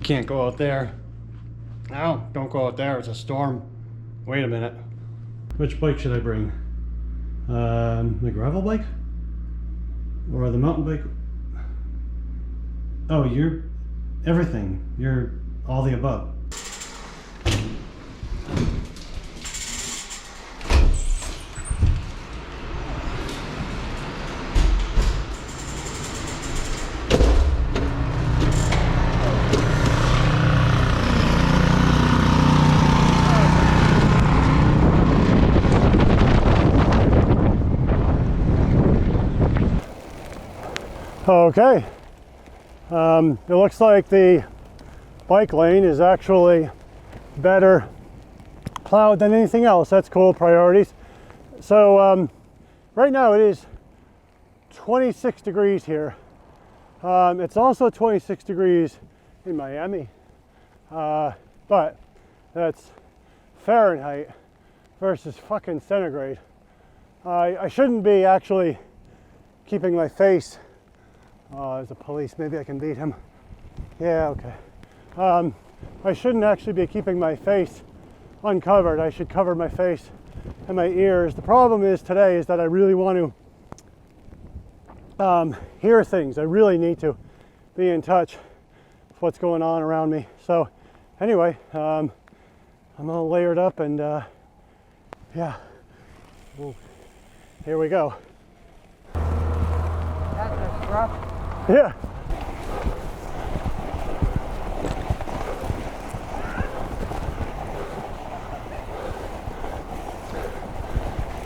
Can't go out there. No, don't go out there, it's a storm. Wait a minute. Which bike should I bring? The gravel bike? Or the mountain bike? Oh, you're everything. You're all the above. Okay, it looks like the bike lane is actually better plowed than anything else. That's cool, priorities. So right now it is 26 degrees here. It's also 26 degrees in Miami, but that's Fahrenheit versus fucking centigrade. I shouldn't be actually keeping my face. There's a police, maybe I can beat him. Yeah, okay. I shouldn't actually be keeping my face uncovered. I should cover my face and my ears. The problem is today is that I really want to hear things. I really need to be in touch with what's going on around me. So anyway, I'm all layered up and yeah, well, here we go. That's rough. Yeah.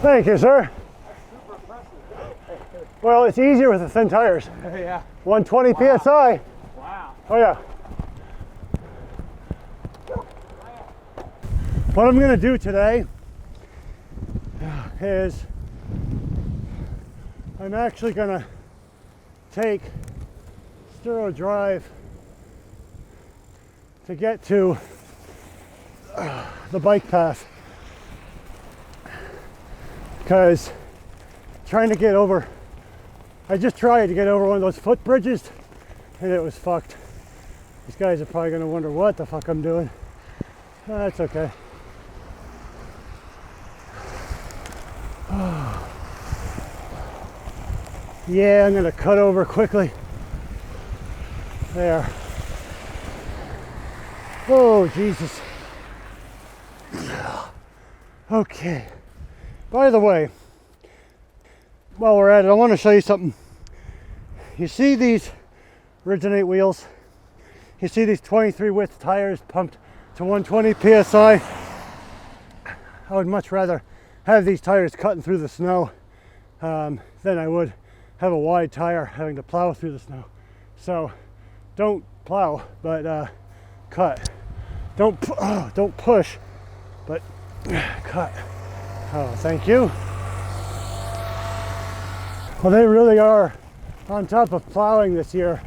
Thank you, sir. Super impressive. Well, it's easier with the thin tires. Yeah. 120 Wow. PSI. Wow. Oh yeah. What I'm gonna do today is I'm actually gonna take Sturo Drive to get to the bike path, because trying to get over, I just tried to get over one of those foot bridges and it was fucked. These guys are probably gonna wonder what the fuck I'm doing. That's okay. Yeah, I'm gonna cut over quickly. There. Oh, Jesus. Okay. By the way, while we're at it, I want to show you something. You see these Originate wheels? You see these 23 width tires pumped to 120 PSI? I would much rather have these tires cutting through the snow than I would have a wide tire having to plow through the snow. So don't plow, but cut. Don't push, but cut. Oh, thank you. Well, they really are on top of plowing this year.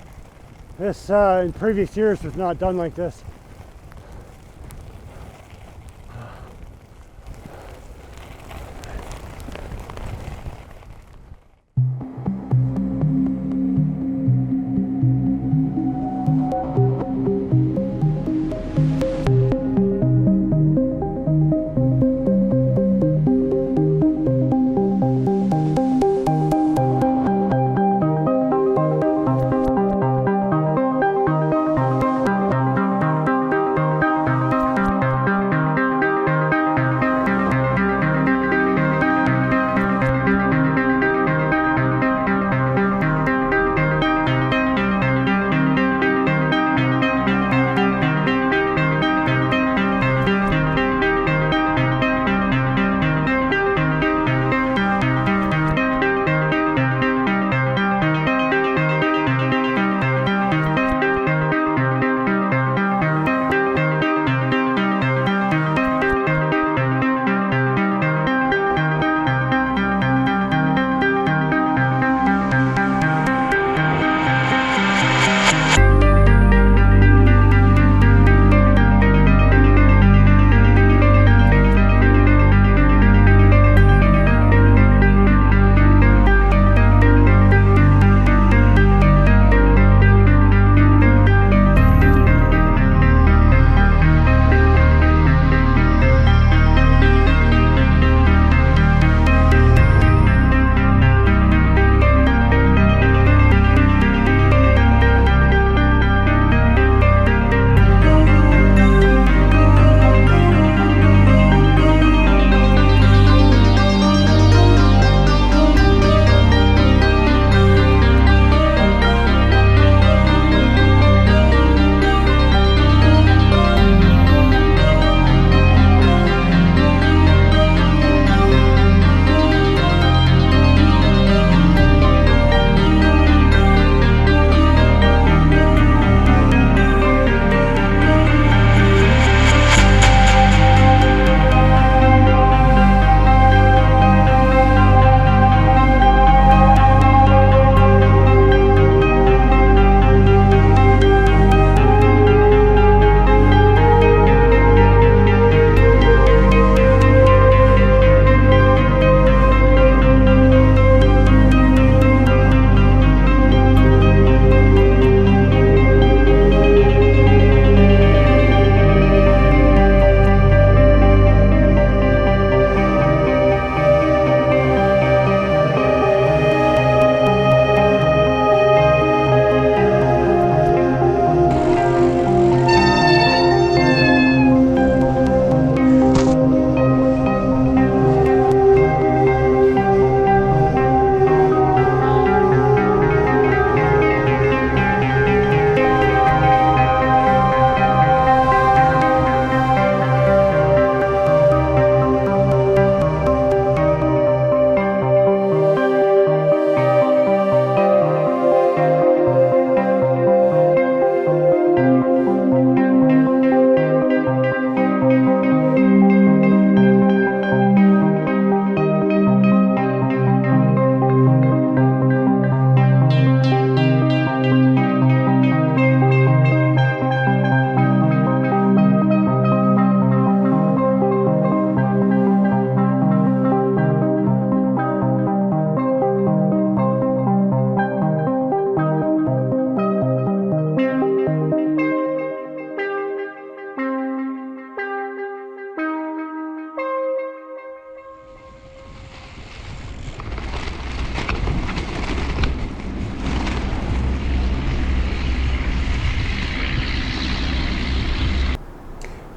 This in previous years was not done like this.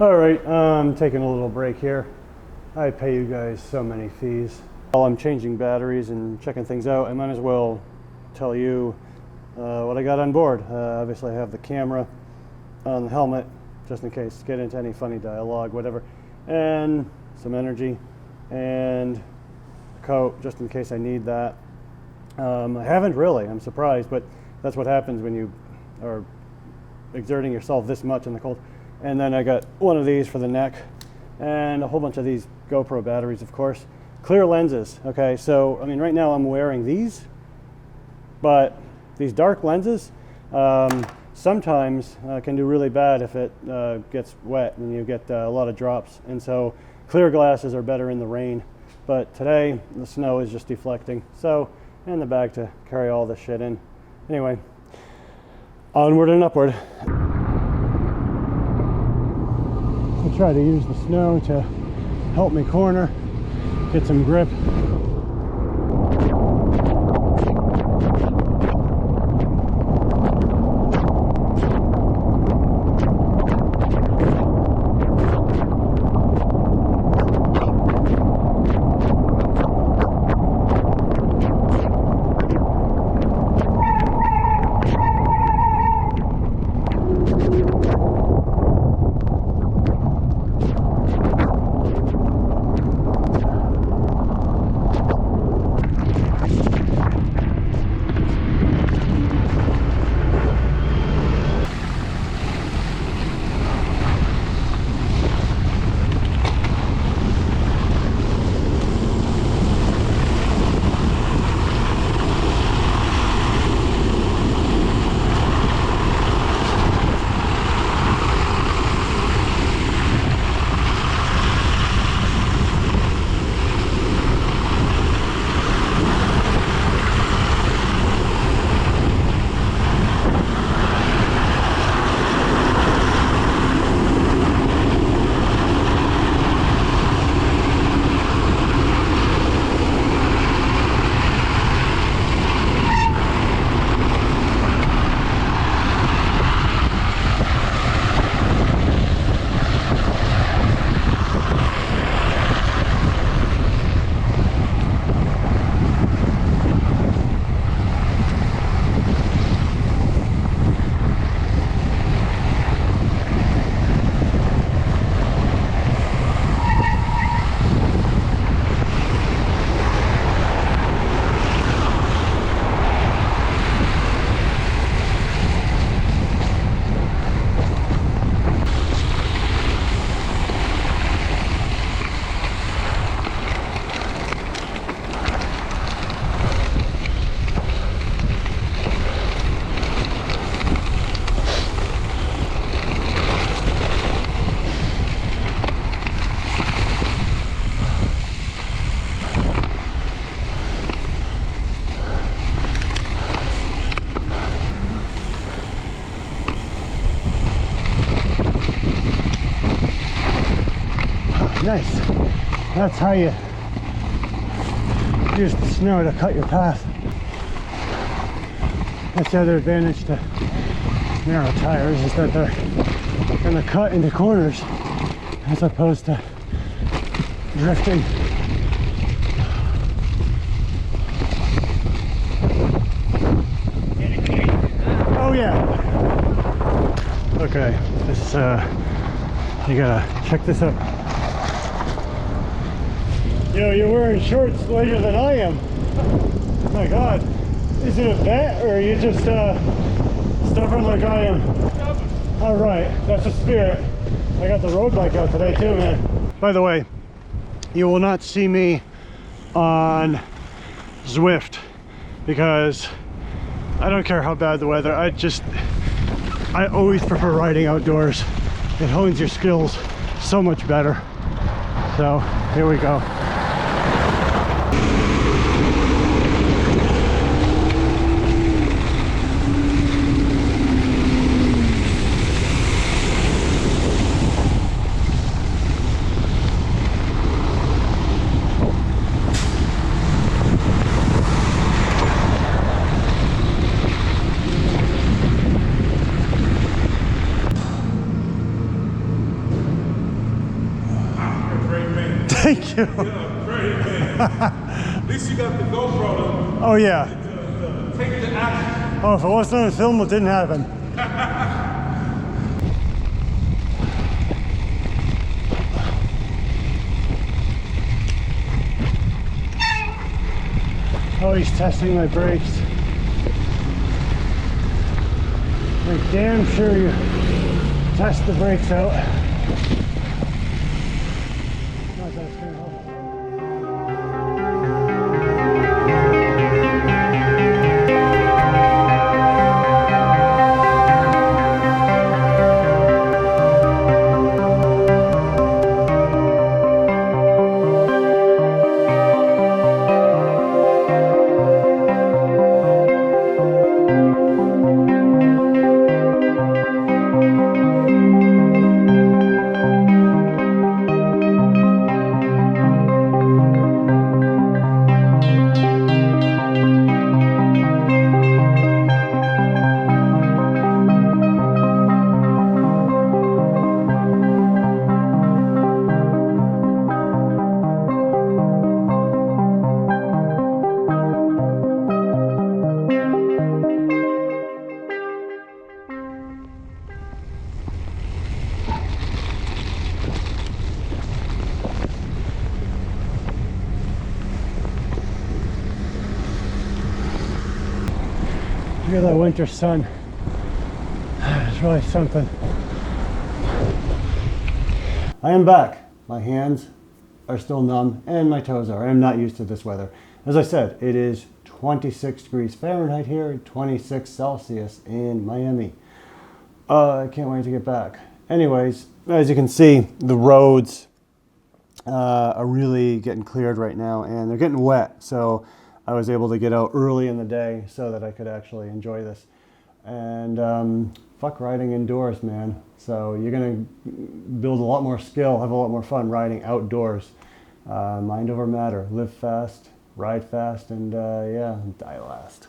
All right, taking a little break here. I pay you guys so many fees. While I'm changing batteries and checking things out, I might as well tell you what I got on board. Obviously I have the camera on the helmet, just in case, get into any funny dialogue, whatever, and some energy, and a coat, just in case I need that. I haven't really, I'm surprised, but that's what happens when you are exerting yourself this much in the cold. And then I got one of these for the neck, and a whole bunch of these GoPro batteries, of course. Clear lenses, okay, so, I mean, right now I'm wearing these, but these dark lenses sometimes can do really bad if it gets wet and you get a lot of drops. And so clear glasses are better in the rain, but today the snow is just deflecting. So, and the bag to carry all this shit in. Anyway, onward and upward. I try to use the snow to help me corner, get some grip. Nice. That's how you use the snow to cut your path. That's the other advantage to narrow tires, is that they're going to cut into corners as opposed to drifting. Oh yeah. Okay, this you gotta check this out. Yo, you're wearing shorts later than I am. Oh my God. Is it a bet, or are you just stubborn like I am? All right, that's a spirit. I got the road bike out today too, man. By the way, you will not see me on Zwift because I don't care how bad the weather. I always prefer riding outdoors. It hones your skills so much better. So here we go. Thank you. Yeah, great, man. At least you got the GoPro Oh yeah. to take the action. Oh, if it wasn't on film, it didn't happen. Oh, he's testing my brakes. Make damn sure you test the brakes out. Not that it's gonna help. Look at that winter sun. It's really something. I am back. My hands are still numb and my toes are. I am not used to this weather. As I said, it is 26 degrees Fahrenheit here, 26 Celsius in Miami. I can't wait to get back. Anyways, as you can see, the roads are really getting cleared right now and they're getting wet. So I was able to get out early in the day so that I could actually enjoy this. And fuck riding indoors, man. So you're gonna build a lot more skill, have a lot more fun riding outdoors. Mind over matter, live fast, ride fast, and yeah, die last.